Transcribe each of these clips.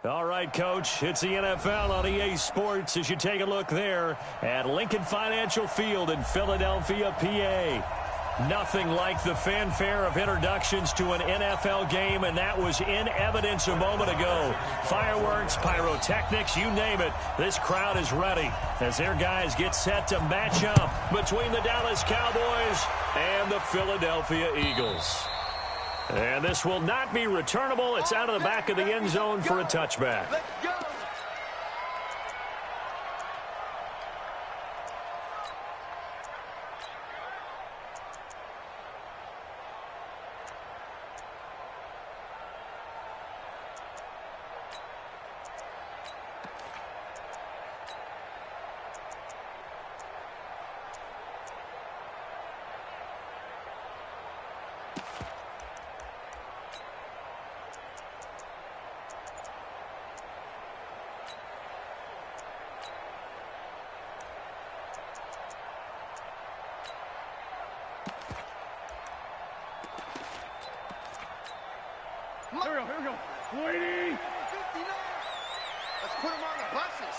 All right, Coach, it's the NFL on EA Sports as you take a look there at Lincoln Financial Field in Philadelphia, PA. Nothing like the fanfare of introductions to an NFL game, and that was in evidence a moment ago. Fireworks, pyrotechnics, you name it. This crowd is ready as their guys get set to match up between the Dallas Cowboys and the Philadelphia Eagles. And this will not be returnable. It's out of the back of the end zone for a touchback. Let's go. Here we go. Waiting. 59. Let's put him on the buses.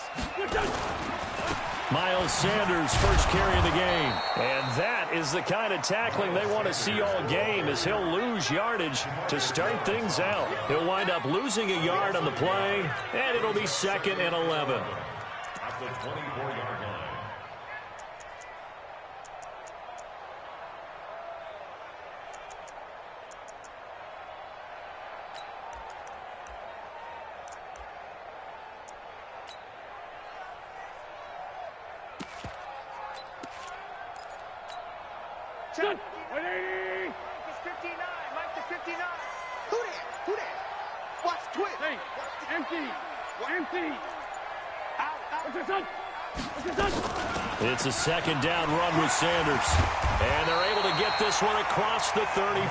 Miles Sanders first carry of the game. And that is the kind of tackling they want to see all game as he'll lose yardage to start things out. He'll wind up losing a yard on the play, and it'll be 2nd and 11. At the 24-yard line. Shot. 180. It's 59. Mike to 59. Who that? Who that? Watch twist. Hey, empty. Empty. Out. What's your son? What's your son? It's a 2nd down run with Sanders. And they're able to get this one across the 35.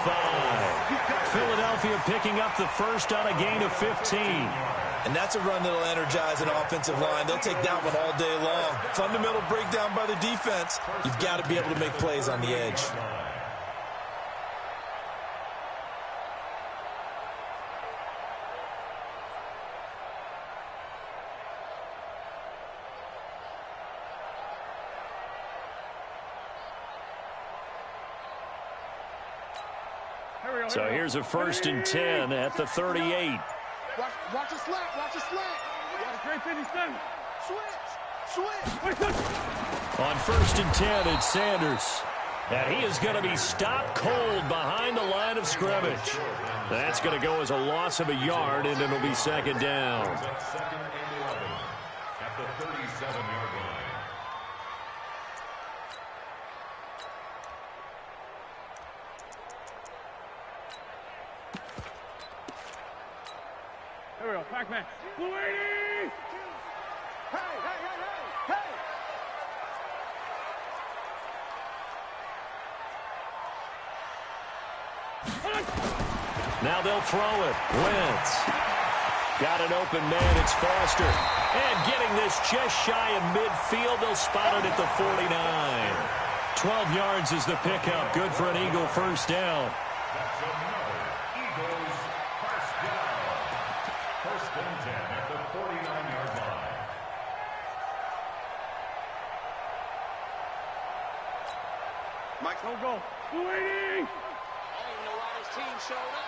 Philadelphia picking up the first on a gain of 15. And that's a run that'll energize an offensive line. They'll take that one all day long. Fundamental breakdown by the defense. You've got to be able to make plays on the edge. Here we go. So here's a 1st and 10 at the 38. Watch a slant. Watch a slant. Great finish done. Switch. Wait, son. On 1st and 10, it's Sanders. And he is going to be stopped cold behind the line of scrimmage. That's going to go as a loss of a yard, and it'll be 2nd down. 2nd and 11 at the 37-yard line. Here we go. Pac-Man. 180. Hey. Now they'll throw it. Wentz. Got an open man. It's Foster. And getting this just shy of midfield. They'll spot it at the 49. 12 yards is the pickup. Good for an Eagle first down. That's another Eagles first down. 1st and 10 at the 49-yard line. Mike, Don't go. 280. I don't even know why this team showed up.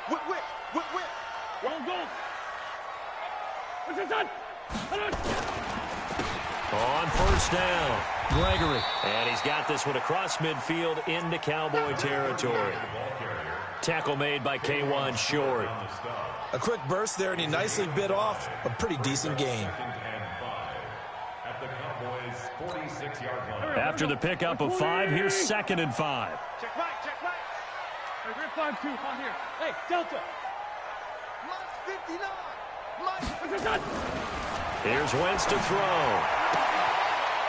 Whip. Don't go. What's your son? On 1st down, Gregory. And he's got this one across midfield into Cowboy territory. Tackle made by K1 Short. A quick burst there, and he nicely bit off a pretty decent gain. At the Cowboys' 46-yard line. After the pickup of 5, here's 2nd and 5. Check Mike. Hey, we're 5-2. On here. Hey, Delta. Mike 59. Mike. What's your son? Here's Wentz to throw.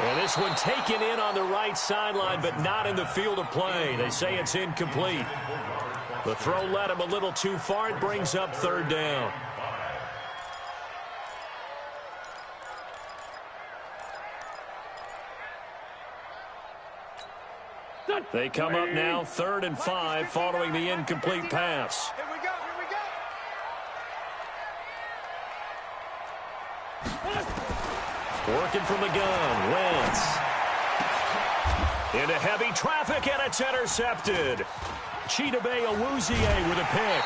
And this one taken in on the right sideline, but not in the field of play. They say it's incomplete. The throw led him a little too far. It brings up 3rd down. They come up now 3rd and 5 following the incomplete pass. Here we go, here we go. Working from the gun, Wentz. Into heavy traffic, and it's intercepted. Chidobe Awuzie with a pick.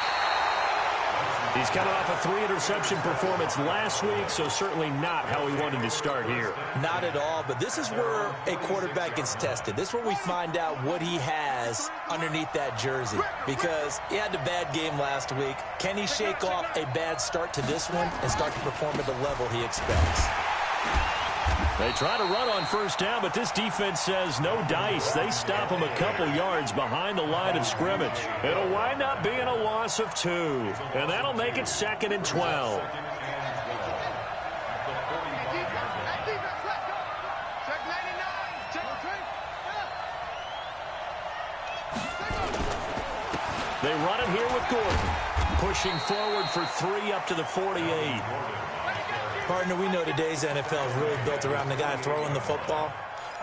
He's coming off a 3-interception performance last week, so certainly not how he wanted to start here. Not at all, but this is where a quarterback gets tested. This is where we find out what he has underneath that jersey, because he had a bad game last week. Can he shake off a bad start to this one and start to perform at the level he expects? They try to run on first down, but this defense says no dice. They stop him a couple yards behind the line of scrimmage. It'll wind up being a loss of 2, and that'll make it 2nd and 12. They run it here with Gordon, pushing forward for 3 up to the 48. Partner, we know today's NFL is really built around the guy throwing the football.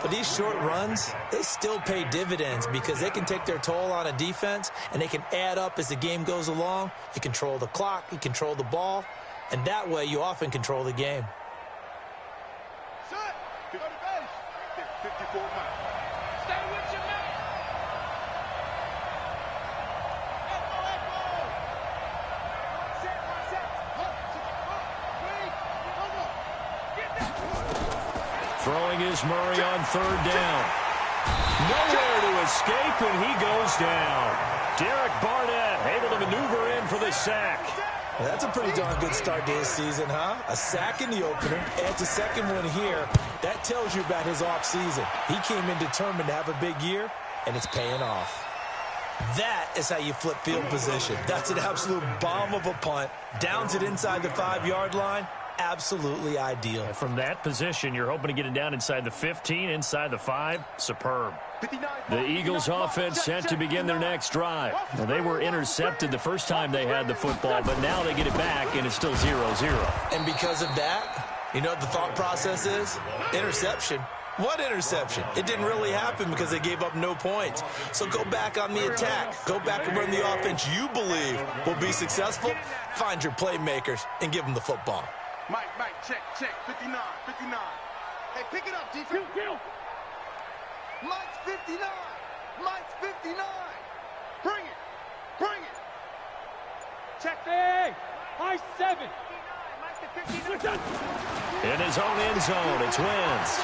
But these short runs, they still pay dividends because they can take their toll on a defense, and they can add up as the game goes along. You control the clock, you control the ball, and that way you often control the game. Set. Go to base. 54 miles. Stay with your man. Throwing is Murray on 3rd down. Nowhere to escape, and he goes down. Derek Barnett able to maneuver in for the sack. Well, that's a pretty darn good start to his season, huh? A sack in the opener, adds a second one here. That tells you about his offseason. He came in determined to have a big year, and it's paying off. That is how you flip field position. That's an absolute bomb of a punt. Downs it inside the 5-yard line. Absolutely ideal. From that position, you're hoping to get it down inside the 15, inside the 5. Superb. The Eagles offense set to begin their next drive. Well, they were intercepted the first time they had the football, but now they get it back, and it's still 0-0. And because of that, you know what the thought process is? Interception. What interception? It didn't really happen because they gave up no points. So go back on the attack. Go back and run the offense you believe will be successful. Find your playmakers and give them the football. Mike, check. 59. Hey, pick it up, defense. Mike's 59. Bring it. Check me. I 7. Mike's the 59. In his own end zone, it's Wentz.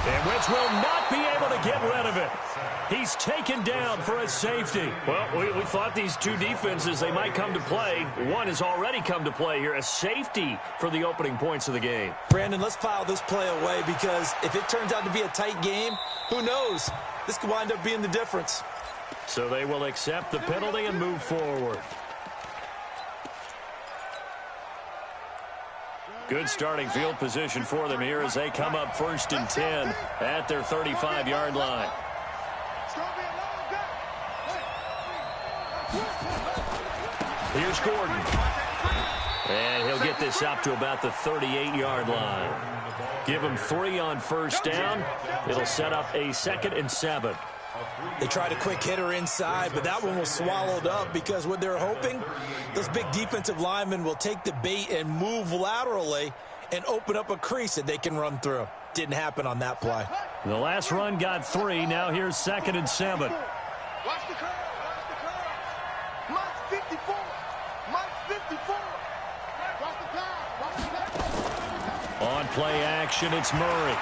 And Wentz will not be able to get rid of it. He's taken down for a safety. Well, we thought these two defenses, they might come to play. One has already come to play here, a safety for the opening points of the game. Brandon, let's file this play away because if it turns out to be a tight game, who knows? This could wind up being the difference. So they will accept the penalty and move forward. Good starting field position for them here as they come up 1st and 10 at their 35-yard line. Here's Gordon. And he'll get this up to about the 38-yard line. Give him 3 on first down. It'll set up a 2nd and 7. They tried a quick hitter inside, but that one was swallowed up because what they're hoping, those big defensive linemen will take the bait and move laterally and open up a crease that they can run through. Didn't happen on that play. The last run got 3. Now here's 2nd and 7. Watch the curve. Mike's 54. Watch the pass. On play action, it's Murray.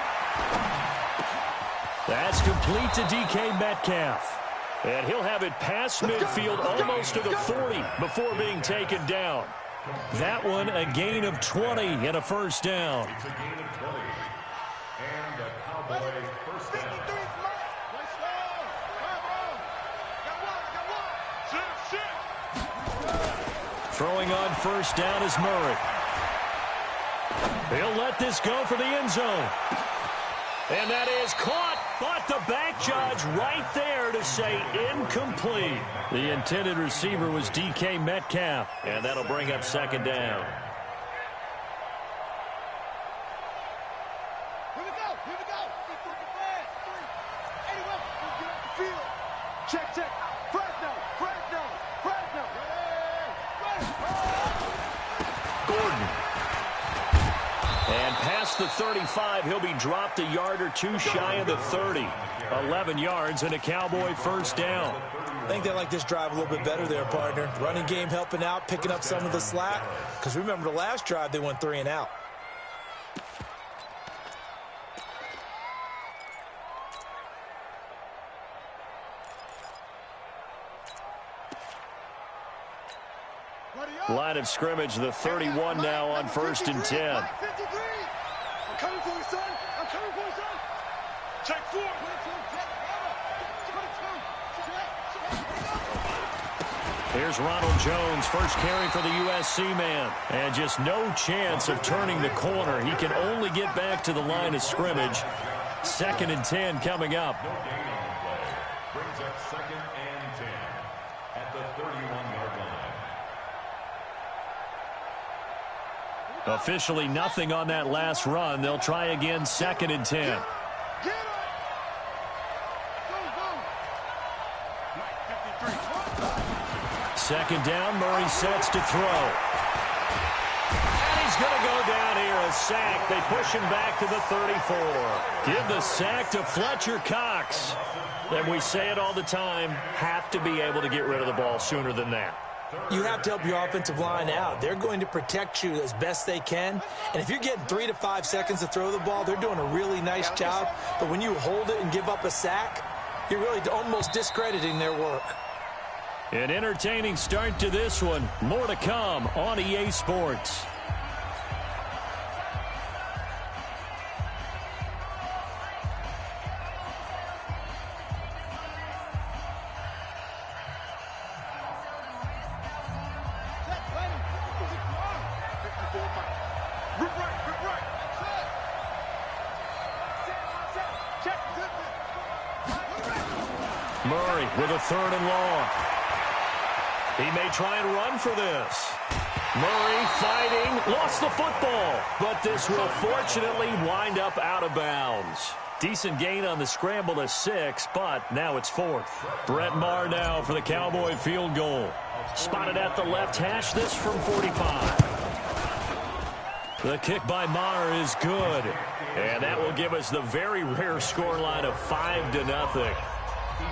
That's complete to DK Metcalf. And he'll have it past midfield almost to the 40 before being taken down. That one a gain of 20 and a first down. It's a gain of 20. And a Cowboy first down. Throwing on first down is Murray. He'll let this go for the end zone. And that is caught, but the back judge right there to say incomplete. The intended receiver was DK Metcalf, and that'll bring up 2nd down. Here we go. past the 35. He'll be dropped a yard or two shy of the 30. 11 yards and a Cowboy first down. I think they like this drive a little bit better there, partner. Running game helping out, picking up some of the slack. Because remember the last drive, they went 3 and out. Line of scrimmage, the 31 now on 1st and 10. I'm coming for you, son. I'm coming for you, son. Check 4. Here's Ronald Jones, first carry for the USC man. And just no chance of turning the corner. He can only get back to the line of scrimmage. 2nd and 10 coming up. No gain on the play. Brings up 2nd and 10 at the 31-yard line. Officially nothing on that last run. They'll try again, 2nd and 10. Second down, Murray sets to throw. And he's going to go down here, a sack. They push him back to the 34. Give the sack to Fletcher Cox. And we say it all the time, have to be able to get rid of the ball sooner than that. You have to help your offensive line out. They're going to protect you as best they can. And if you're getting 3 to 5 seconds to throw the ball, they're doing a really nice job. But when you hold it and give up a sack, you're really almost discrediting their work. An entertaining start to this one. More to come on EA Sports. Murray with a 3rd and long. He may try and run for this. Murray fighting, lost the football, but this will fortunately wind up out of bounds. Decent gain on the scramble to 6, but now it's 4th. Brett Maher now for the Cowboy field goal. Spotted at the left hash, this from 45. The kick by Maher is good, and that will give us the very rare scoreline of 5-0.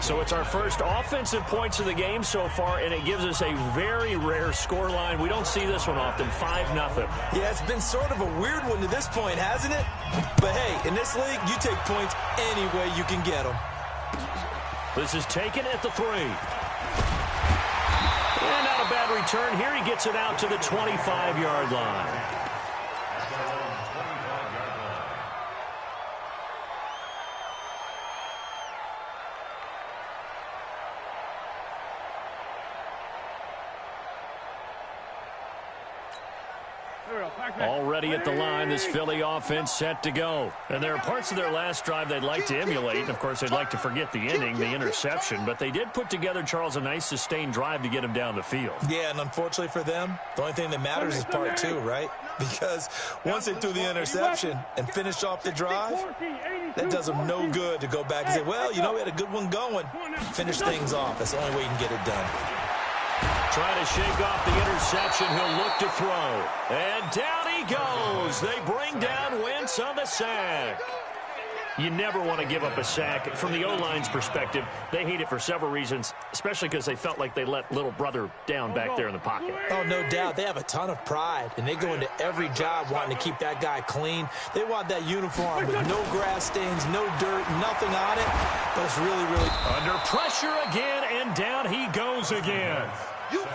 So it's our first offensive points of the game so far, and it gives us a very rare scoreline. We don't see this one often, 5-0. Yeah, it's been sort of a weird one to this point, hasn't it? But hey, in this league, you take points any way you can get them. This is taken at the 3. And not a bad return here. He gets it out to the 25-yard line. Already at the line, this Philly offense set to go. And there are parts of their last drive they'd like to emulate. And, of course, they'd like to forget the ending, the interception. But they did put together, Charles, a nice sustained drive to get him down the field. Yeah, and unfortunately for them, the only thing that matters is part 2, right? Because once they threw the interception and finished off the drive, that does them no good to go back and say, well, you know, we had a good one going. Finish things off. That's the only way you can get it done. Trying to shake off the interception. He'll look to throw. And down he goes. They bring down Wentz on the sack. You never want to give up a sack. From the O-line's perspective, they hate it for several reasons, especially because they felt like they let little brother down back there in the pocket. Oh, no doubt. They have a ton of pride, and they go into every job wanting to keep that guy clean. They want that uniform with no grass stains, no dirt, nothing on it, but it's really, really... Under pressure again, and down he goes again.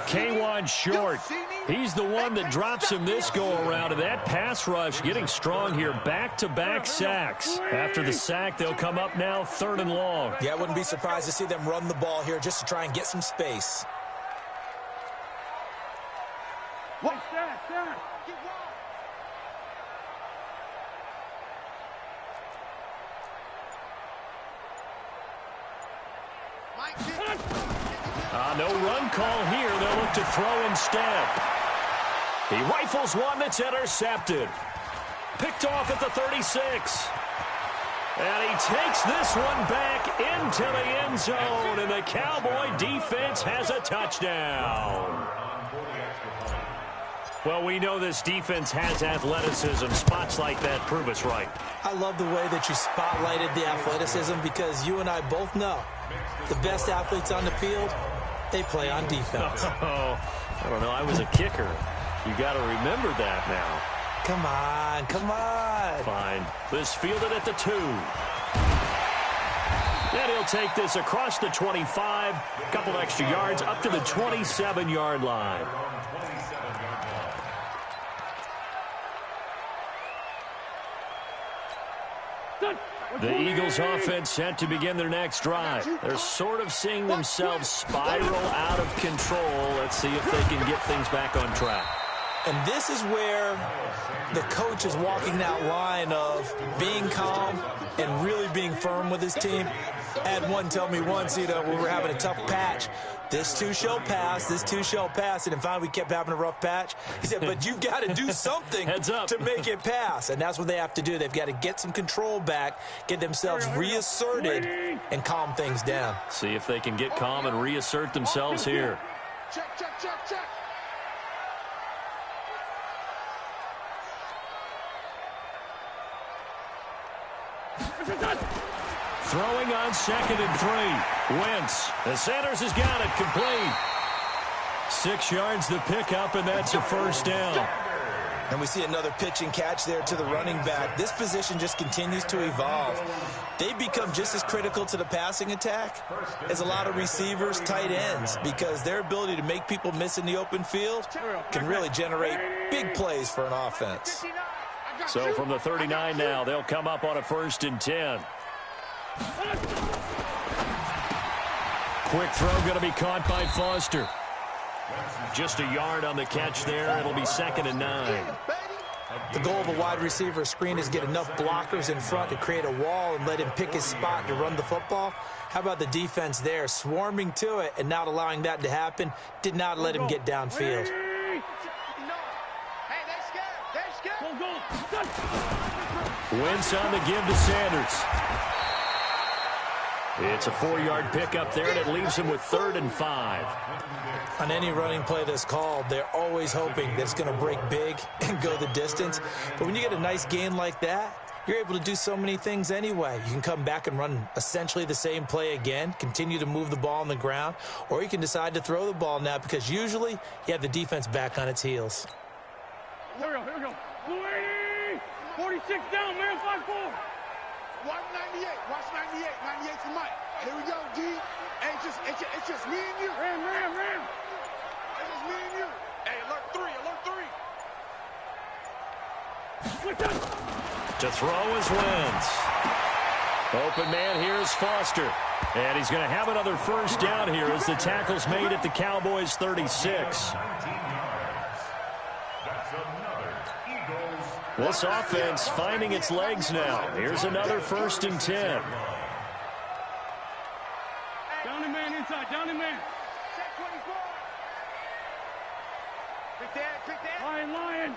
K'Wan Short, he's the one that drops him this go-around, and that pass rush getting strong here. Back-to-back sacks. After the sack, they'll come up now 3rd and long. Yeah, I wouldn't be surprised to see them run the ball here just to try and get some space. No run call here. They'll look to throw instead. He rifles one that's intercepted. Picked off at the 36. And he takes this one back into the end zone. And the Cowboy defense has a touchdown. Well, we know this defense has athleticism. Spots like that prove us right. I love the way that you spotlighted the athleticism because you and I both know the best athletes on the field, they play on defense. Oh, I don't know. I was a kicker. You got to remember that now. Come on, come on. Fine. This fielded at the 2. And he'll take this across the 25, a couple extra yards, up to the 27-yard line. The Eagles offense set to begin their next drive. They're sort of seeing themselves spiral out of control. Let's see if they can get things back on track. And this is where the coach is walking that line of being calm and really being firm with his team. I had one tell me once, we were having a tough patch. This too shall pass, this too shall pass. And finally we kept having a rough patch. He said, but you've got to do something to make it pass. And that's what they have to do. They've got to get some control back, get themselves reasserted, and calm things down. See if they can get calm and reassert themselves here. Check, check, check, check. Throwing on 2nd and 3. Wentz. The Sanders has got it complete. 6 yards the pickup, and that's a first down. And we see another pitch and catch there to the running back. This position just continues to evolve. They become just as critical to the passing attack as a lot of receivers, tight ends, because their ability to make people miss in the open field can really generate big plays for an offense. So from the 39 now, they'll come up on a 1st and 10. Quick throw going to be caught by Foster. Just a yard on the catch there. It'll be 2nd and 9. The goal of a wide receiver screen is get enough blockers in front to create a wall and let him pick his spot to run the football. How about the defense there, swarming to it and not allowing that to happen? Did not let him get downfield. Hey, they're scared. They're scared. Wentz on the give to Sanders. It's a 4-yard pickup there, and it leaves him with 3rd and 5. On any running play that's called, they're always hoping that it's going to break big and go the distance. But when you get a nice gain like that, you're able to do so many things anyway. You can come back and run essentially the same play again, continue to move the ball on the ground, or you can decide to throw the ball now because usually you have the defense back on its heels. Here we go, here we go. 46 down, man, 5-4. Watch 98. Watch 98. 98 to Mike. Here we go, G. Hey, it's just me and you. Ram. It's just me and you. Hey, alert 3. To throw is Wentz. Open man here is Foster. And he's going to have another first down here as the tackle's made at the Cowboys' 36. This offense finding its legs now. Here's another 1st and 10. Down the man inside, down the man. Check 24. Pick that. Lion.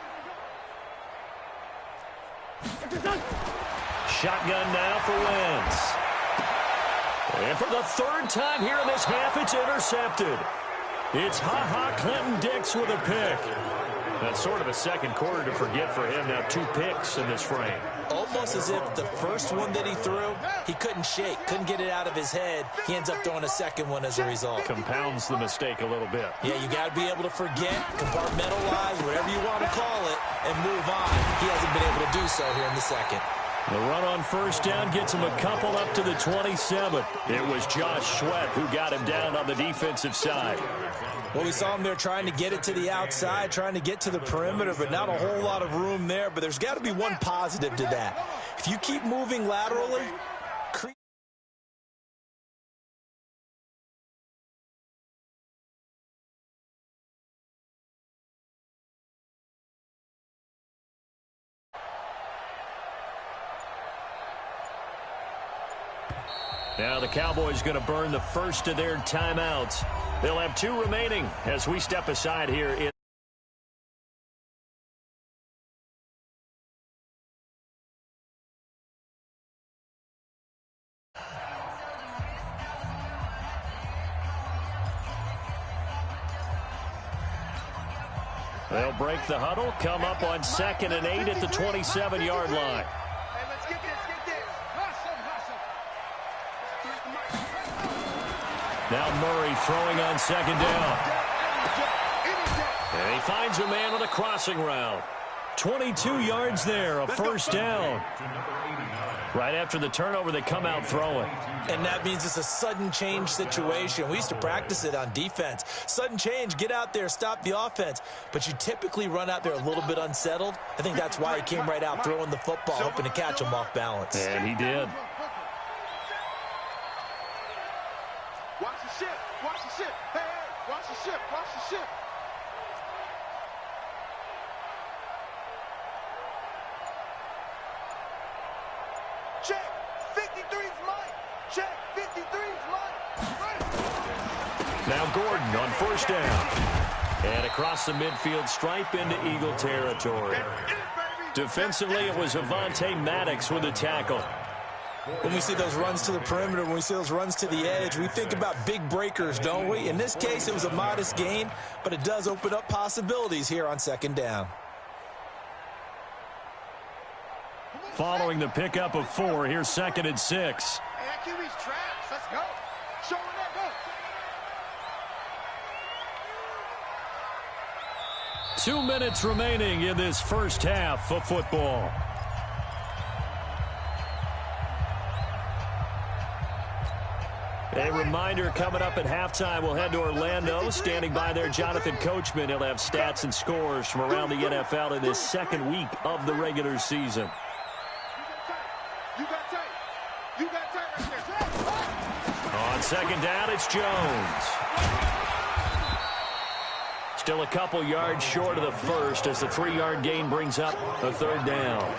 Shotgun now for Wentz. And for the 3rd time here in this half, it's intercepted. It's Clinton Dix with a pick. That's sort of a second quarter to forget for him. Now 2 picks in this frame. Almost as if the first one that he threw, he couldn't shake, couldn't get it out of his head. He ends up throwing a second one as a result. Compounds the mistake a little bit. Yeah, you got to be able to forget, compartmentalize, whatever you want to call it, and move on. He hasn't been able to do so here in the second. The run on first down gets him a couple up to the 27. It was Josh Sweat who got him down on the defensive side. Well, we saw him there trying to get it to the outside, trying to get to the perimeter, but not a whole lot of room there. But there's got to be one positive to that. If you keep moving laterally, now the Cowboys going to burn the first of their timeouts. They'll have 2 remaining as we step aside here in They'll break the huddle, come up on 2nd and 8 at the 27-yard line. Hey, let's get this. Hustle. Now Murray throwing on 2nd down. And he finds a man on a crossing route. 22 yards there, a first down. Right after the turnover, they come out throwing. And that means it's a sudden change situation. We used to practice it on defense. Sudden change, get out there, stop the offense. But you typically run out there a little bit unsettled. I think that's why he came right out throwing the football, hoping to catch him off balance. And he did. Watch the ship. Hey, watch the ship. Check, 53's Mike. Check, 53's Mike. Now Gordon on first down. And across the midfield stripe into Eagle territory. Defensively, it was Avonte Maddox with a tackle. When we see those runs to the perimeter, when we see those runs to the edge, we think about big breakers, don't we? In this case, it was a modest gain, but it does open up possibilities here on 2nd down. Following the pickup of 4, here's 2nd and 6. Hey, that QB's trash. Let's go. Show him that, go. 2 minutes remaining in this first half of football. A reminder coming up at halftime, we'll head to Orlando. Standing by there, Jonathan Coachman. He'll have stats and scores from around the NFL in this second week of the regular season. You got tight right there. On 2nd down, it's Jones. Still a couple yards short of the first as the 3-yard gain brings up a 3rd down.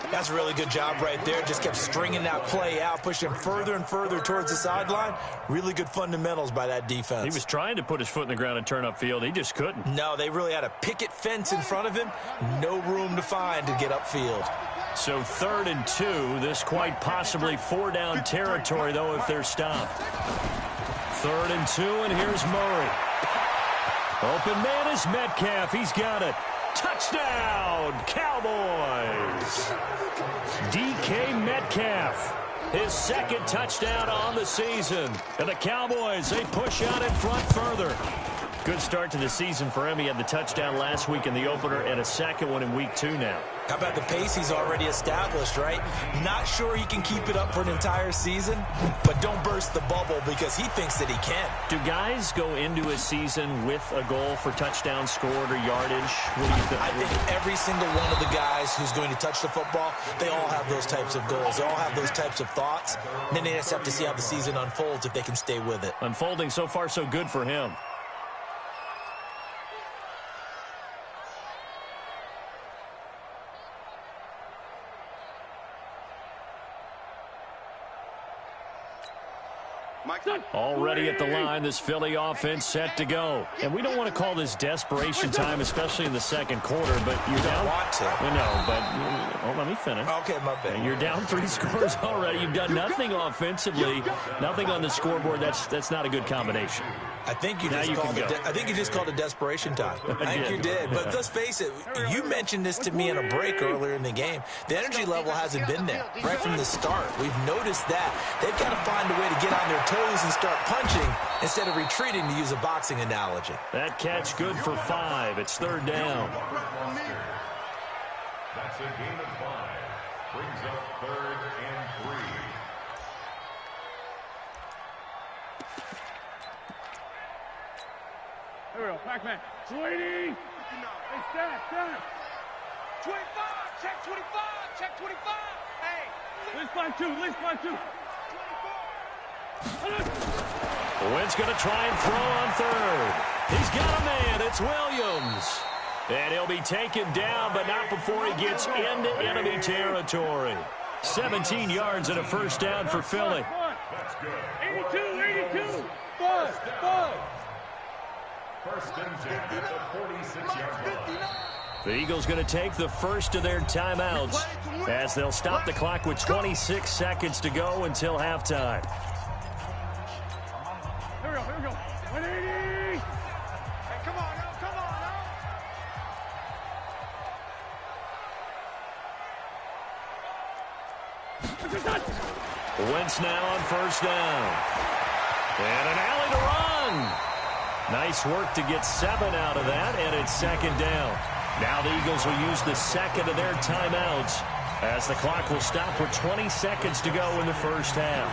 That's a really good job right there. Just kept stringing that play out, pushing further and further towards the sideline. Really good fundamentals by that defense. He was trying to put his foot in the ground and turn upfield. He just couldn't. No, they really had a picket fence in front of him. No room to find to get upfield. So 3rd and 2. This quite possibly 4-down territory, though, if they're stopped. 3rd and 2, and here's Murray. Open man is Metcalf. He's got it. Touchdown, Cowboys. DK Metcalf, his 2nd touchdown on the season. And the Cowboys, they push out in front further. Good start to the season for him. He had the touchdown last week in the opener and a 2nd one in week 2 now. How about the pace he's already established, right? Not sure he can keep it up for an entire season, but don't burst the bubble because he thinks that he can. Do guys go into a season with a goal for touchdowns scored or yardage? What do you think? I think every single one of the guys who's going to touch the football, they all have those types of goals. They all have those types of thoughts. And then they just have to see how the season unfolds if they can stay with it. Unfolding so far so good for him. Already at the line, this Philly offense set to go. And we don't want to call this desperation time, especially in the 2nd quarter, but you're down. Want to. I know, but let me finish. Okay, my bad. You're down 3 scores already. You've done nothing offensively, nothing on the scoreboard. That's not a good combination. I think you just called it desperation time. I think you did. But let's face it, you mentioned this to me in a break earlier in the game. The energy level hasn't been there right from the start. We've noticed that. They've got to find a way to get on their toes and start punching instead of retreating, to use a boxing analogy. That catch good for 5. It's 3rd down. That's a gain of 5. Brings up 3rd and 3. Here we go, Pac-Man. 20. Hey, stack. 25, check 25. Hey. Let's find 2. 24. Wynn's going to try and throw on 3rd. He's got a man. It's Williams. And he'll be taken down, but not before he gets into enemy territory. 17 yards and a first down for Philly. That's good. 82. Bud. First and 10 at the 46-yard line. The Eagles going to take the first of their timeouts as they'll stop the clock with 26 seconds to go until halftime. Here we go. 180. Hey, come on now. Wentz now on first down. And an alley to run. Nice work to get 7 out of that, and it's second down. Now the Eagles will use the second of their timeouts as the clock will stop with 20 seconds to go in the first half.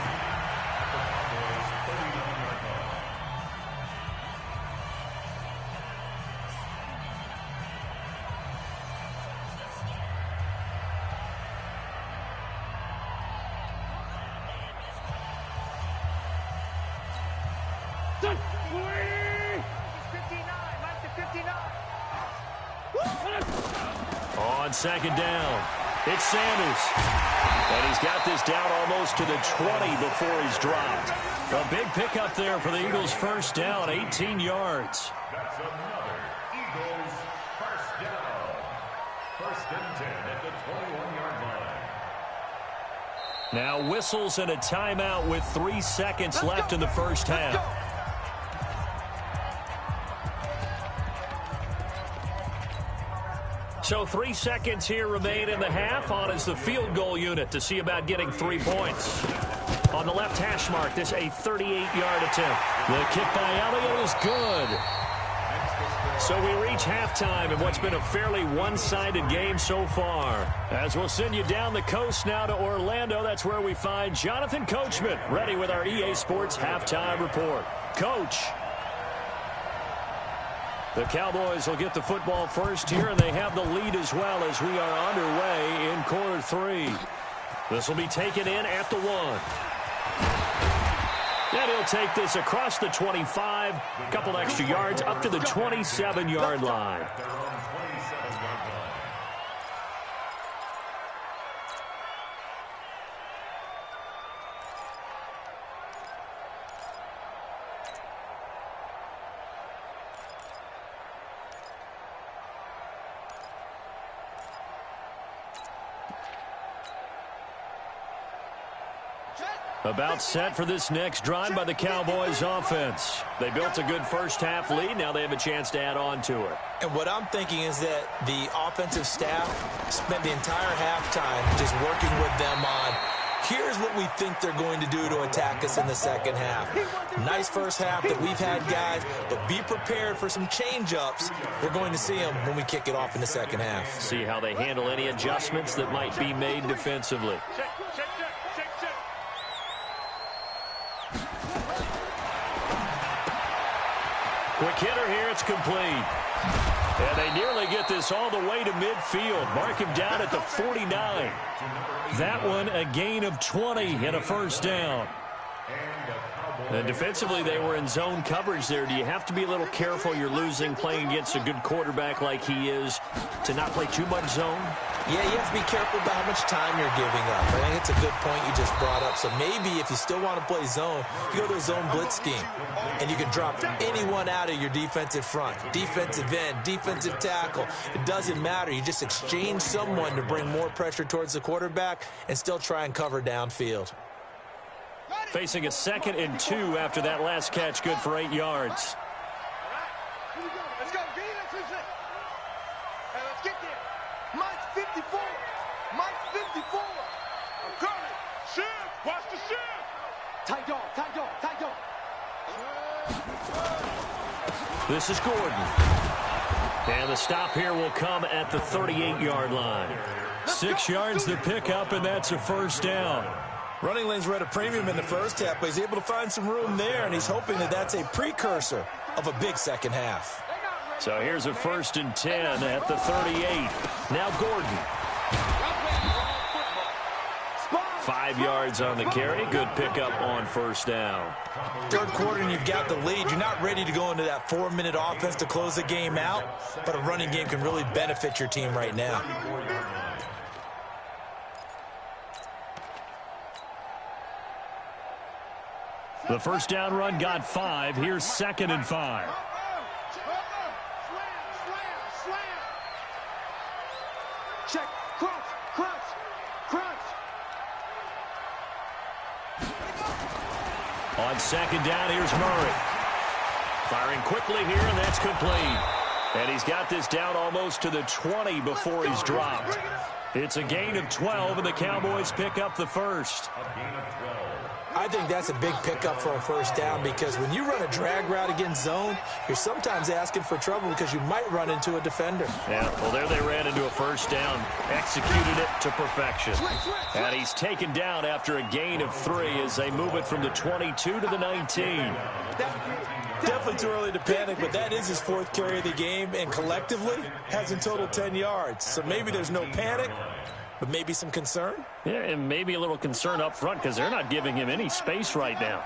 On second down, it's Sanders. And he's got this down almost to the 20 before he's dropped. A big pickup there for the Eagles' first down, 18 yards. That's another Eagles first down. First and 10 at the 21-yard line. Now whistles and a timeout with 3 seconds left in the first half. So 3 seconds here remain in the half. On is the field goal unit to see about getting 3 points. On the left hash mark, this a 38-yard attempt. The kick by Elliott is good. So we reach halftime in what's been a fairly one-sided game so far. As we'll send you down the coast now to Orlando, that's where we find Jonathan Coachman, ready with our EA Sports halftime report. Coach. The Cowboys will get the football first here, and they have the lead as well as we are underway in quarter 3. This will be taken in at the 1. And he'll take this across the 25, a couple extra yards up to the 27-yard line. About set for this next drive by the Cowboys offense. They built a good first half lead. Now they have a chance to add on to it. And what I'm thinking is that the offensive staff spent the entire halftime just working with them on, here's what we think they're going to do to attack us in the second half. Nice first half that we've had, guys, but be prepared for some change-ups. We're going to see them when we kick it off in the second half. See how they handle any adjustments that might be made defensively. Quick hitter here, it's complete. And they nearly get this all the way to midfield. Mark him down at the 49. That one a gain of 20 and a first down. And defensively, they were in zone coverage there. Do you have to be a little careful? You're losing playing against a good quarterback like he is to not play too much zone? Yeah, you have to be careful about how much time you're giving up. I think it's a good point you just brought up. So maybe if you still want to play zone, you go to a zone blitz scheme. And you can drop anyone out of your defensive front. Defensive end, defensive tackle. It doesn't matter. You just exchange someone to bring more pressure towards the quarterback and still try and cover downfield. Facing a 2nd and 2 after that last catch, good for 8 yards. Let's go, D. Hey, let's get there. Mike 54. Mike 54. I'm coming. Shift. Watch the shift. Tight dog, tight dog, tight dog. This is Gordon. And the stop here will come at the 38-yard line. 6 yards the pickup, and that's a first down. Running lanes were at a premium in the first half, but he's able to find some room there, and he's hoping that that's a precursor of a big second half. So here's a 1st and 10 at the 38. Now Gordon. 5 yards on the carry. Good pickup on first down. Third quarter and you've got the lead. You're not ready to go into that 4-minute offense to close the game out, but a running game can really benefit your team right now. The first down run got 5. Here's 2nd and 5. Check. Crunch. Crunch. Crunch. On 2nd down, here's Murray. Firing quickly here, and that's complete. And he's got this down almost to the 20 before he's dropped. It's a gain of 12, and the Cowboys pick up the first. I think that's a big pickup for a first down because when you run a drag route against zone, you're sometimes asking for trouble because you might run into a defender. Yeah, well, there they ran into a first down, executed it to perfection. And he's taken down after a gain of 3 as they move it from the 22 to the 19. Definitely too early to panic, but that is his 4th carry of the game, and collectively has in total 10 yards. So maybe there's no panic, but maybe some concern. Yeah, and maybe a little concern up front because they're not giving him any space right now.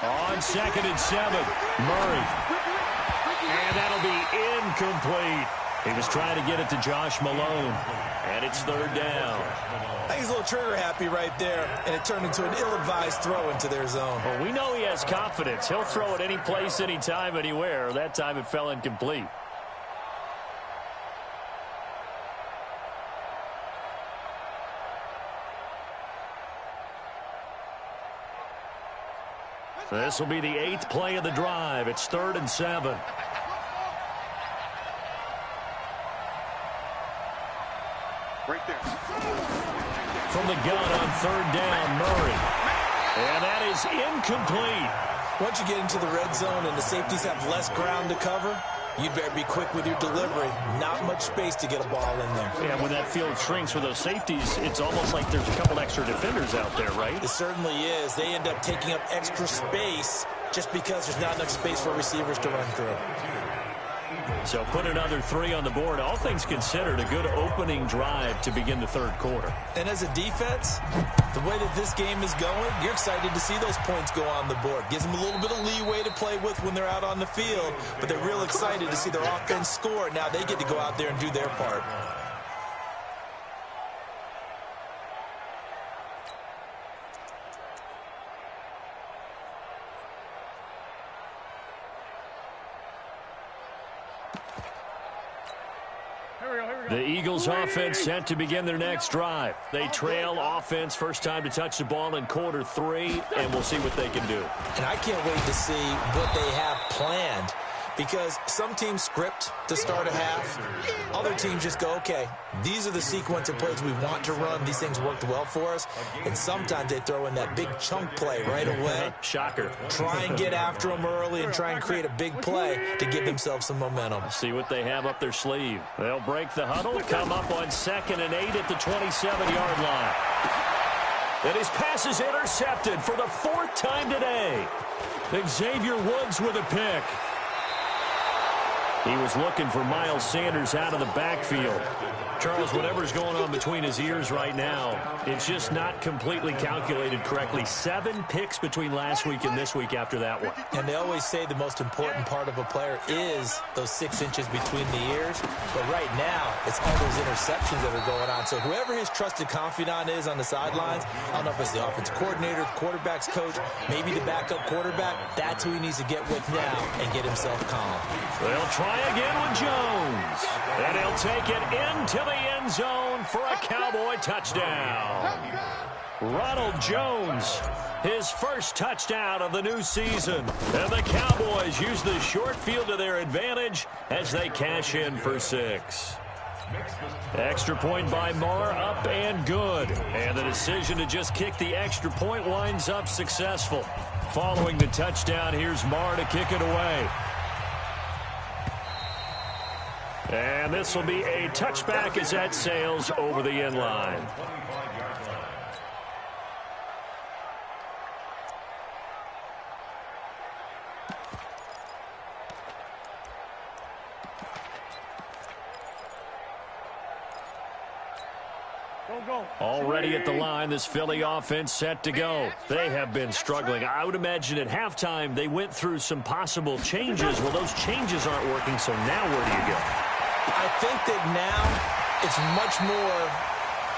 On 2nd and 7, Murray. And that'll be incomplete. He was trying to get it to Josh Malone. And it's 3rd down. I think he's a little trigger happy right there, and it turned into an ill-advised throw into their zone. Well, we know he has confidence. He'll throw it any place, anytime, anywhere. That time it fell incomplete. This will be the 8th play of the drive. It's 3rd and 7. Right there. From the gun on 3rd down, Murray. And that is incomplete. Once you get into the red zone and the safeties have less ground to cover, you better be quick with your delivery. Not much space to get a ball in there. Yeah, when that field shrinks for those safeties, it's almost like there's a couple extra defenders out there, right? It certainly is. They end up taking up extra space just because there's not enough space for receivers to run through. So put another 3 on the board. All things considered, a good opening drive to begin the 3rd quarter. And as a defense, the way that this game is going, you're excited to see those points go on the board. Gives them a little bit of leeway to play with when they're out on the field, but they're real excited to see their offense score. Now they get to go out there and do their part. The Eagles offense set to begin their next drive. They trail offense, first time to touch the ball in quarter 3, and we'll see what they can do. And I can't wait to see what they have planned, because some teams script to start a half. Other teams just go, okay, these are the sequence of plays we want to run. These things worked well for us. And sometimes they throw in that big chunk play right away. Shocker. Try and get after them early and try and create a big play to give themselves some momentum. See what they have up their sleeve. They'll break the huddle, come up on 2nd and 8 at the 27-yard line. And his pass is intercepted for the 4th time today. Xavier Woods with a pick. He was looking for Miles Sanders out of the backfield. Charles, whatever's going on between his ears right now, it's just not completely calculated correctly. 7 picks between last week and this week after that one. And they always say the most important part of a player is those 6 inches between the ears. But right now, it's all those interceptions that are going on. So whoever his trusted confidant is on the sidelines, I don't know if it's the offensive coordinator, the quarterback's coach, maybe the backup quarterback, that's who he needs to get with now and get himself calm. They'll try again with Jones. And he'll take it into the end zone for a Cowboy touchdown. Ronald Jones, his first touchdown of the new season. And the Cowboys use the short field to their advantage as they cash in for 6. Extra point by Marr, up and good. And the decision to just kick the extra point winds up successful. Following the touchdown, here's Marr to kick it away. And this will be a touchback as that sails over the end line. Already at the line, this Philly offense set to go. They have been struggling. I would imagine at halftime they went through some possible changes. Well, those changes aren't working, so now where do you go? I think that now it's much more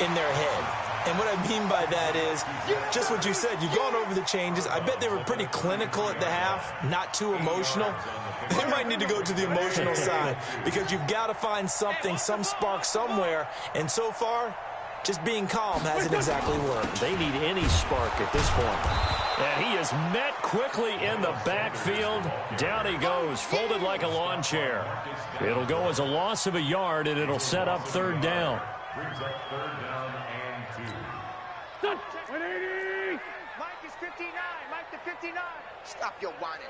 in their head. And what I mean by that is just what you said. You've gone over the changes. I bet they were pretty clinical at the half, not too emotional. They might need to go to the emotional side because you've got to find something, some spark somewhere. And so far, just being calm hasn't exactly worked. They need any spark at this point. And he is met quickly in the backfield. Down he goes, folded like a lawn chair. It'll go as a loss of a yard, and it'll set up third down. Brings up third down and 2. 180! Mike is 59. Mike to 59. Stop your whining.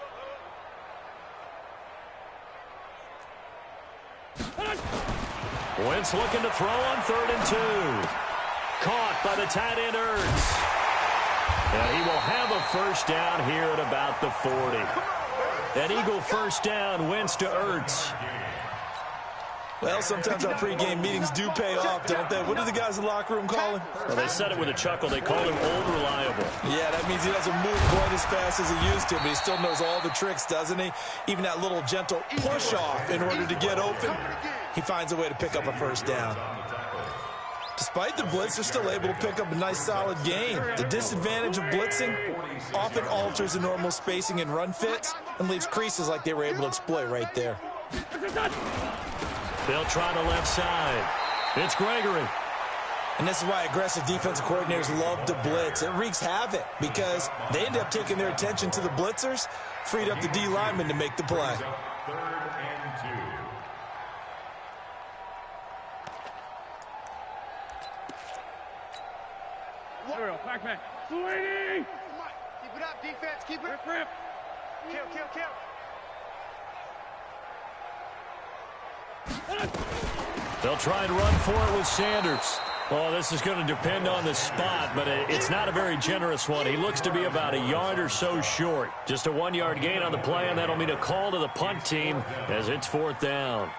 Wentz looking to throw on 3rd and 2. Caught by the tight end Ertz. And he will have a first down here at about the 40. An Eagle first down, Wentz to Ertz. Well, sometimes our pregame meetings do pay off, don't they? What do the guys in the locker room call him? Well, they said it with a chuckle. They called him Old Reliable. Yeah, that means he doesn't move quite as fast as he used to, but he still knows all the tricks, doesn't he? Even that little gentle push-off in order to get open, he finds a way to pick up a first down. Despite the blitz, they're still able to pick up a nice, solid gain. The disadvantage of blitzing often alters the normal spacing and run fits and leaves creases like they were able to exploit right there. They'll try the left side. It's Gregory. And this is why aggressive defensive coordinators love to blitz. It wreaks havoc because they end up taking their attention to the blitzers, freed up the D lineman to make the play. Third and 2. There we go. Back. 280! Keep it up, defense. Keep it up. Rip. Kill. They'll try and run for it with Sanders. Well, this is going to depend on the spot, but it's not a very generous one. He looks to be about a yard or so short. Just a 1-yard gain on the play, and that'll mean a call to the punt team as it's 4th down.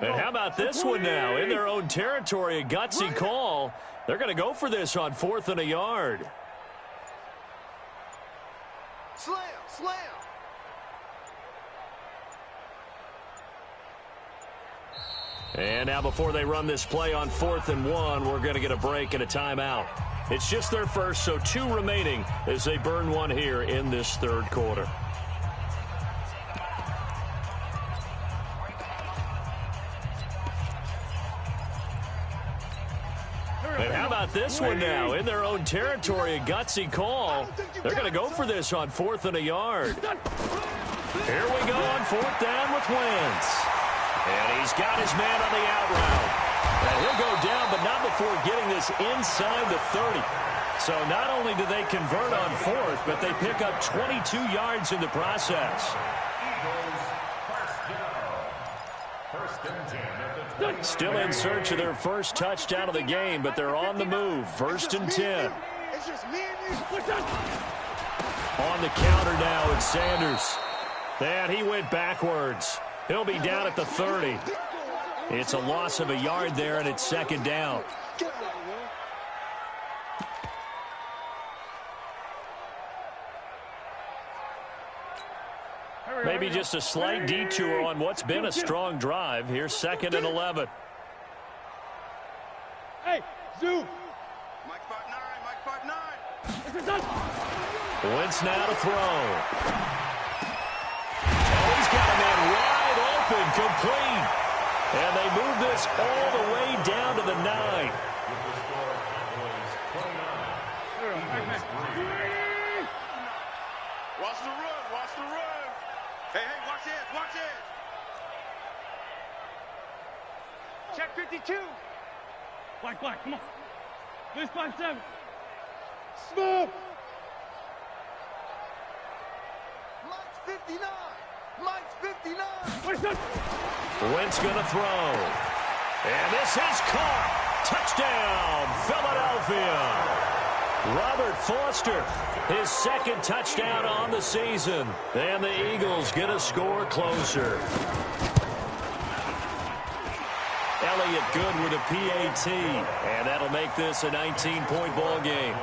And how about this one now? In their own territory, a gutsy call. They're going to go for this on 4th and a yard. Slam. And now before they run this play on 4th and 1, we're going to get a break and a timeout. It's just their first, so 2 remaining as they burn one here in this 3rd quarter. And how about this one now? In their own territory, a gutsy call. They're going to go for this on 4th and a yard. Here we go on 4th down with Wentz. And he's got his man on the out route. And he'll go down, but not before getting this inside the 30. So not only do they convert on 4th, but they pick up 22 yards in the process. Still in search of their first touchdown of the game, but they're on the move. 1st and 10. It's just me and you. On the counter now, it's Sanders. And he went backwards. He'll be down at the 30. It's a loss of a yard there, and it's 2nd down. Maybe just a slight detour on what's been a strong drive. Here's 2nd and 11. Hey, Zoo! Mike 5'9". Wentz now to throw. Oh, he's got a man wide open, complete. And they move this all the way down to the 9. Watch the run. Hey, watch it. Check 52. Black, come on. This 5-7. Smooth! Mike's 59. Wentz going to throw. And this is caught. Touchdown, Philadelphia. Robert Foster, his 2nd touchdown on the season. And the Eagles get a score closer. Elliott good with a PAT. And that'll make this a 19-point ball game.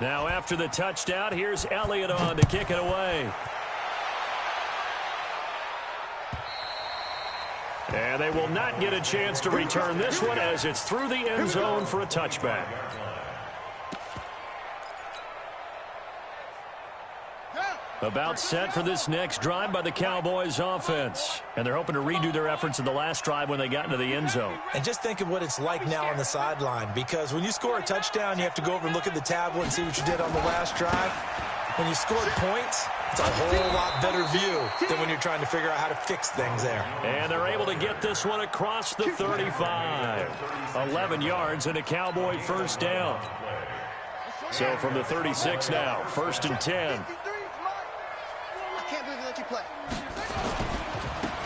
Now after the touchdown, here's Elliott on to kick it away. And they will not get a chance to return this one as it's through the end zone for a touchback. About set for this next drive by the Cowboys offense. And they're hoping to redo their efforts in the last drive when they got into the end zone. And just think of what it's like now on the sideline, because when you score a touchdown, you have to go over and look at the tablet and see what you did on the last drive. When you scored points, it's a whole lot better view than when you're trying to figure out how to fix things there. And they're able to get this one across the 35. 11 yards and a Cowboy first down. So from the 36 now, 1st and 10.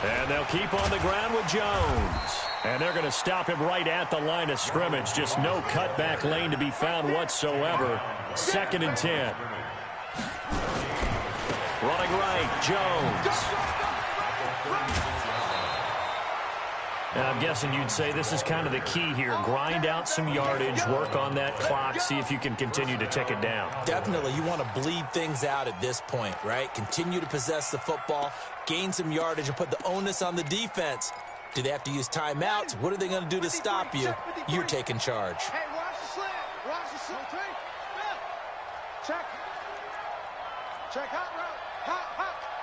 And they'll keep on the ground with Jones. And they're going to stop him right at the line of scrimmage. Just no cutback lane to be found whatsoever. 2nd and 10. Running right, Jones. And I'm guessing you'd say this is kind of the key here. Grind out some yardage, work on that clock, see if you can continue to tick it down. Definitely, you want to bleed things out at this point, right? Continue to possess the football, gain some yardage, and put the onus on the defense. Do they have to use timeouts? What are they going to do to stop you? You're taking charge. Hey, watch the slant. Watch the slant. Check. Check hot route. Hot.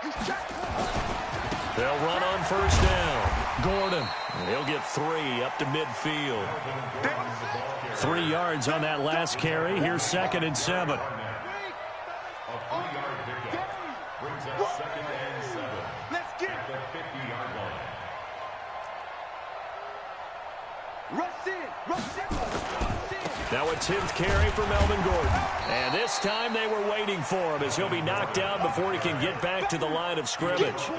He's checked. They'll run on first down. Gordon. He'll get 3 up to midfield. 3 yards on that last carry. Here's 2nd and 7. A 3-yard pickup brings us 2nd and 7. Let's get at the 50-yard line. Rush in. Now a 10th carry for Melvin Gordon. And this time they were waiting for him as he'll be knocked down before he can get back to the line of scrimmage.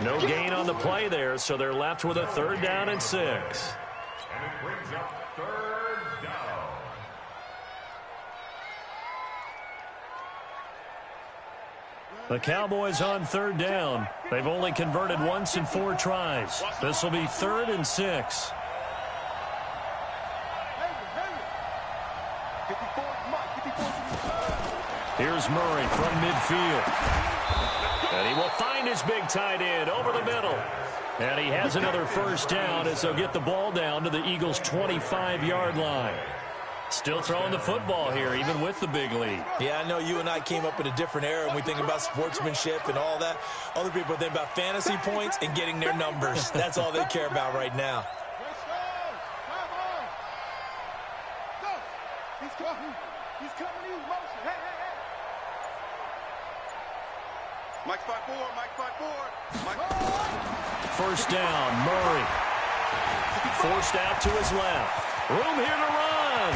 No gain on the play there, so they're left with a 3rd down and 6. And it brings up 3rd down. The Cowboys on 3rd down. They've only converted once in 4 tries. This will be 3rd and 6. Here's Murray from midfield. And he will find his big tight end over the middle. And he has another first down as they'll get the ball down to the Eagles' 25-yard line. Still throwing the football here, even with the big lead. Yeah, I know you and I came up in a different era and we think about sportsmanship and all that. Other people think about fantasy points and getting their numbers. That's all they care about right now. He's coming in motion. Hey. Mike 5-4. First down, Murray. Forced out to his left. Room here to run.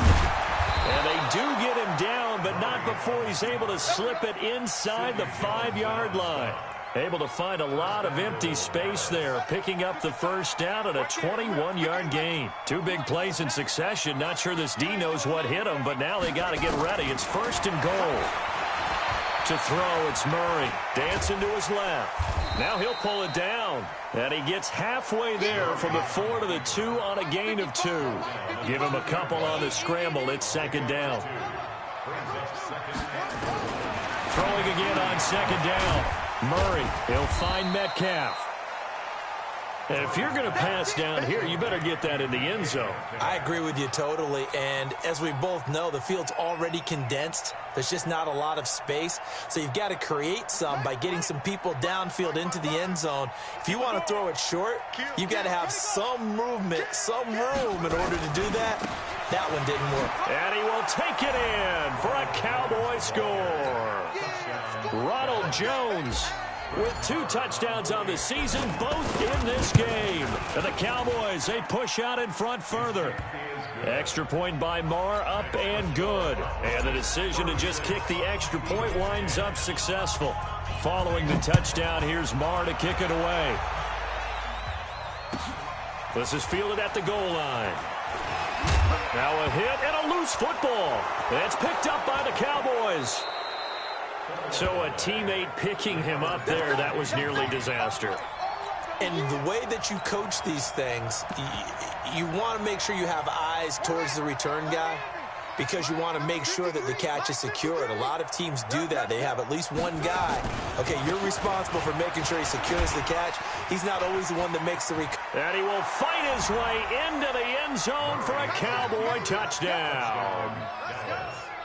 And they do get him down, but not before he's able to slip it inside the 5-yard line. Able to find a lot of empty space there, picking up the first down at a 21-yard gain. 2 big plays in succession. Not sure this D knows what hit him, but now they got to get ready. It's 1st and goal. To throw, it's Murray. Dancing to his left. Now he'll pull it down. And he gets halfway there from the 4 to the 2 on a gain of 2. Give him a couple on the scramble. It's 2nd down. Throwing again on 2nd down. Murray, he'll find Metcalf. And if you're going to pass down here, you better get that in the end zone. I agree with you totally. And as we both know, the field's already condensed. There's just not a lot of space. So you've got to create some by getting some people downfield into the end zone. If you want to throw it short, you've got to have some movement, some room in order to do that. That one didn't work. And he will take it in for a Cowboy score. Ronald Jones with 2 touchdowns on the season, both in this game. And the Cowboys, they push out in front further. Extra point by Marr, up and good. And the decision to just kick the extra point winds up successful. Following the touchdown, here's Marr to kick it away. This is fielded at the goal line. Now a hit and a loose football. It's picked up by the Cowboys. So a teammate picking him up there, that was nearly disaster. And the way that you coach these things, you want to make sure you have eyes towards the return guy because you want to make sure that the catch is secured. A lot of teams do that. They have at least one guy. Okay, you're responsible for making sure he secures the catch. He's not always the one that makes the recovery. And he will fight his way into the end zone for a Cowboy touchdown.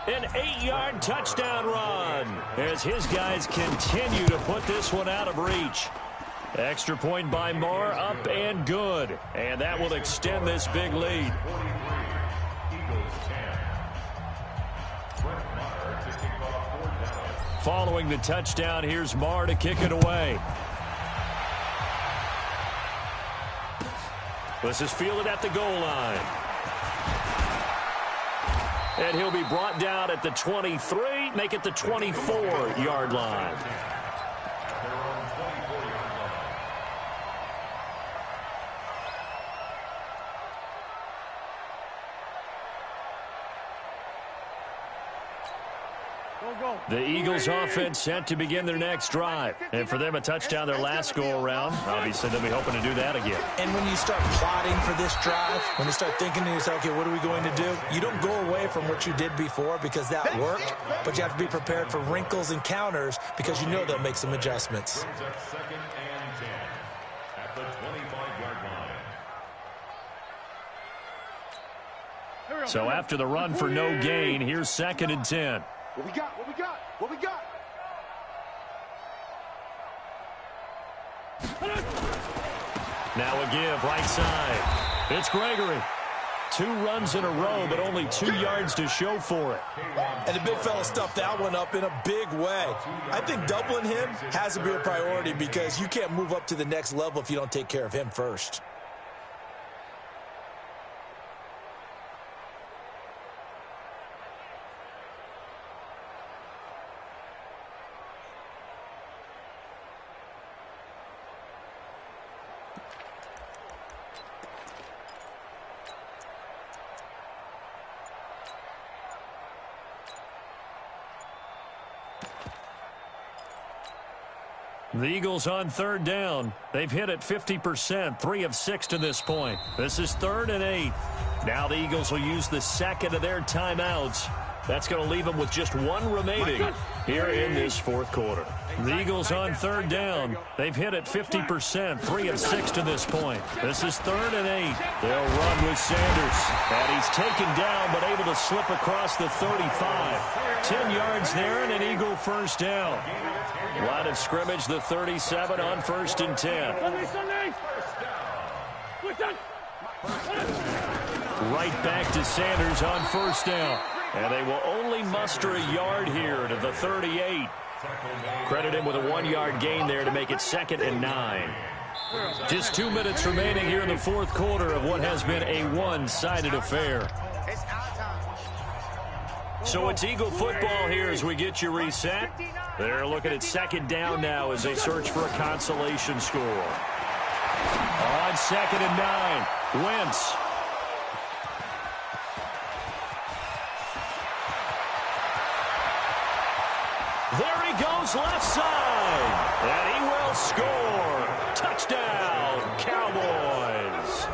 An 8-yard touchdown run as his guys continue to put this one out of reach. Extra point by Moore, up and good. And that will extend this big lead. Following the touchdown, here's Moore to kick it away. This is fielded at the goal line. And he'll be brought down at the 23, make it the 24-yard line. The Eagles offense set to begin their next drive. And for them, a touchdown their last go-around. Obviously, they'll be hoping to do that again. And when you start plotting for this drive, when you start thinking to yourself, okay, what are we going to do? You don't go away from what you did before because that worked, but you have to be prepared for wrinkles and counters because you know they'll make some adjustments. Second and 10 at the 25-yard line. So after the run for no gain, here's 2nd and 10. What we got? What we got? What we got? Now a give, right side. It's Gregory. 2 runs in a row, but only 2 yards to show for it. And the big fella stuffed that one up in a big way. I think doubling him has to be a priority because you can't move up to the next level if you don't take care of him first. The Eagles on 3rd down. They've hit it 50%, 3 of 6 to this point. This is 3rd and 8. Now the Eagles will use the second of their timeouts. That's going to leave them with just 1 remaining here in this 4th quarter. The Eagles on 3rd down. They've hit it 50%, 3 of 6 to this point. This is 3rd and 8. They'll run with Sanders. And he's taken down but able to slip across the 35. 10 yards there and an Eagle first down. Line of scrimmage, the 37 on 1st and 10. Right back to Sanders on 1st down. And they will only muster a yard here to the 38. Credit him with a 1-yard gain there to make it 2nd and 9. Just 2 minutes remaining here in the 4th quarter of what has been a one-sided affair. So it's Eagle football here as we get you reset. They're looking at 2nd down now as they search for a consolation score. On 2nd and 9, Wentz. There he goes left side. And he will score. Touchdown, Cowboys.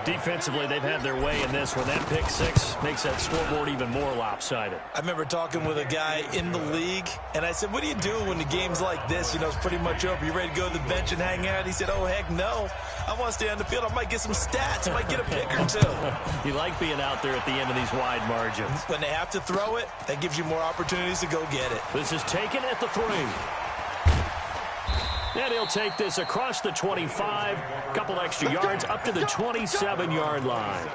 Defensively, they've had their way in this one. That pick 6 makes that scoreboard even more lopsided. I remember talking with a guy in the league, and I said, what do you do when the game's like this? You know, it's pretty much over. You ready to go to the bench and hang out? He said, oh, heck no. I want to stay on the field. I might get some stats. I might get a pick or 2. You like being out there at the end of these wide margins. When they have to throw it, that gives you more opportunities to go get it. This is taken at the 3. And he'll take this across the 25, couple extra yards up to the 27-yard line.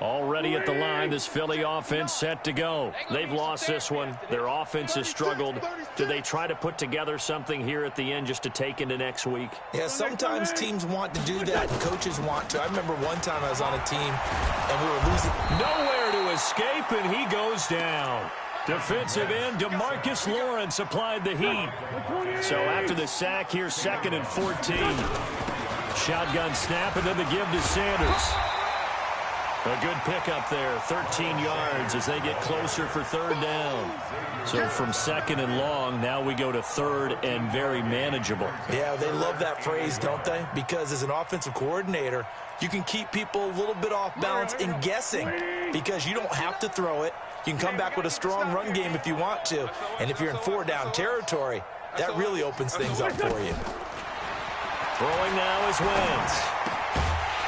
Already at the line, this Philly offense set to go. They've lost this one. Their offense has struggled. Do they try to put together something here at the end just to take into next week? Yeah, sometimes teams want to do that and coaches want to. I remember one time I was on a team and we were losing. Nowhere to escape, and he goes down. Defensive end DeMarcus Lawrence applied the heat. So after the sack, here's 2nd and 14. Shotgun snap, and then the give to Sanders. A good pickup there, 13 yards as they get closer for 3rd down. So from 2nd and long, now we go to 3rd and very manageable. Yeah, they love that phrase, don't they? Because as an offensive coordinator, you can keep people a little bit off balance and guessing because you don't have to throw it. You can come back with a strong run game if you want to. And if you're in 4-down territory, that really opens things up for you. Throwing now is Wentz.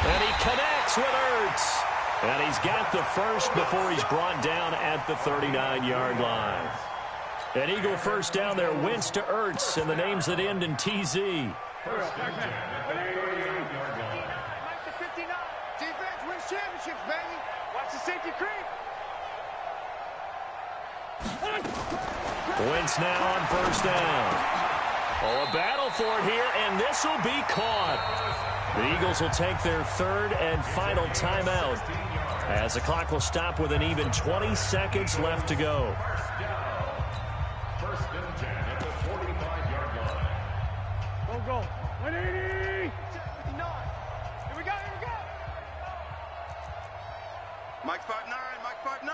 And he connects with Ertz. And he's got the first before he's brought down at the 39-yard line. An Eagle first down there, Wentz to Ertz, and the names that end in TZ. Mike to 59. Defense wins championships, baby. Watch the safety creep. Wentz now on first down. Oh, a battle for it here, and this will be caught. The Eagles will take their 3rd and final timeout as the clock will stop with an even 20 seconds left to go. First and 10 at the 45-yard line. Go. 180. 59. Here we go. Mike 5'9", Mike 5'9".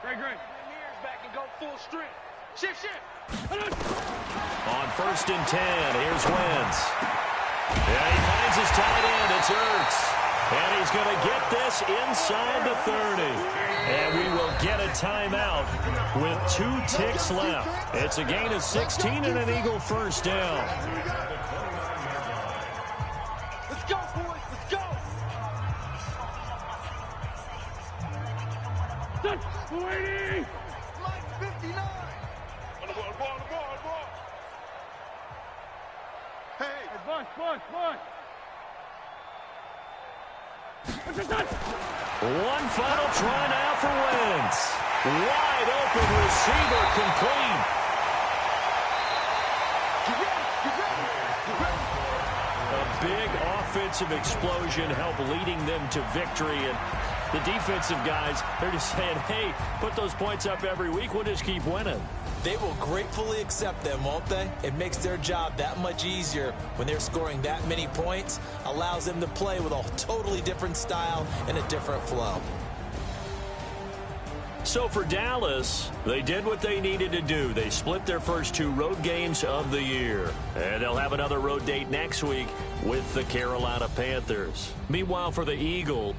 Great. Years back and go full strength. Shift. On 1st and 10, here's Wentz. Yeah, he finds his tight end. It's Ertz. And he's going to get this inside the 30. And we will get a timeout with 2 ticks left. It's a gain of 16 and an Eagle first down. Let's go, boys. Let's go. Touch. 280. Mike 59. On the ball. Hey. Bush. One final try now for Wentz. Wide open receiver complete. A big offensive explosion helped leading them to victory. And the defensive guys, they're just saying, hey, put those points up every week. We'll just keep winning. They will gratefully accept them, won't they? It makes their job that much easier when they're scoring that many points. Allows them to play with a totally different style and a different flow. So for Dallas, they did what they needed to do. They split their first 2 road games of the year. And they'll have another road date next week with the Carolina Panthers. Meanwhile, for the Eagle,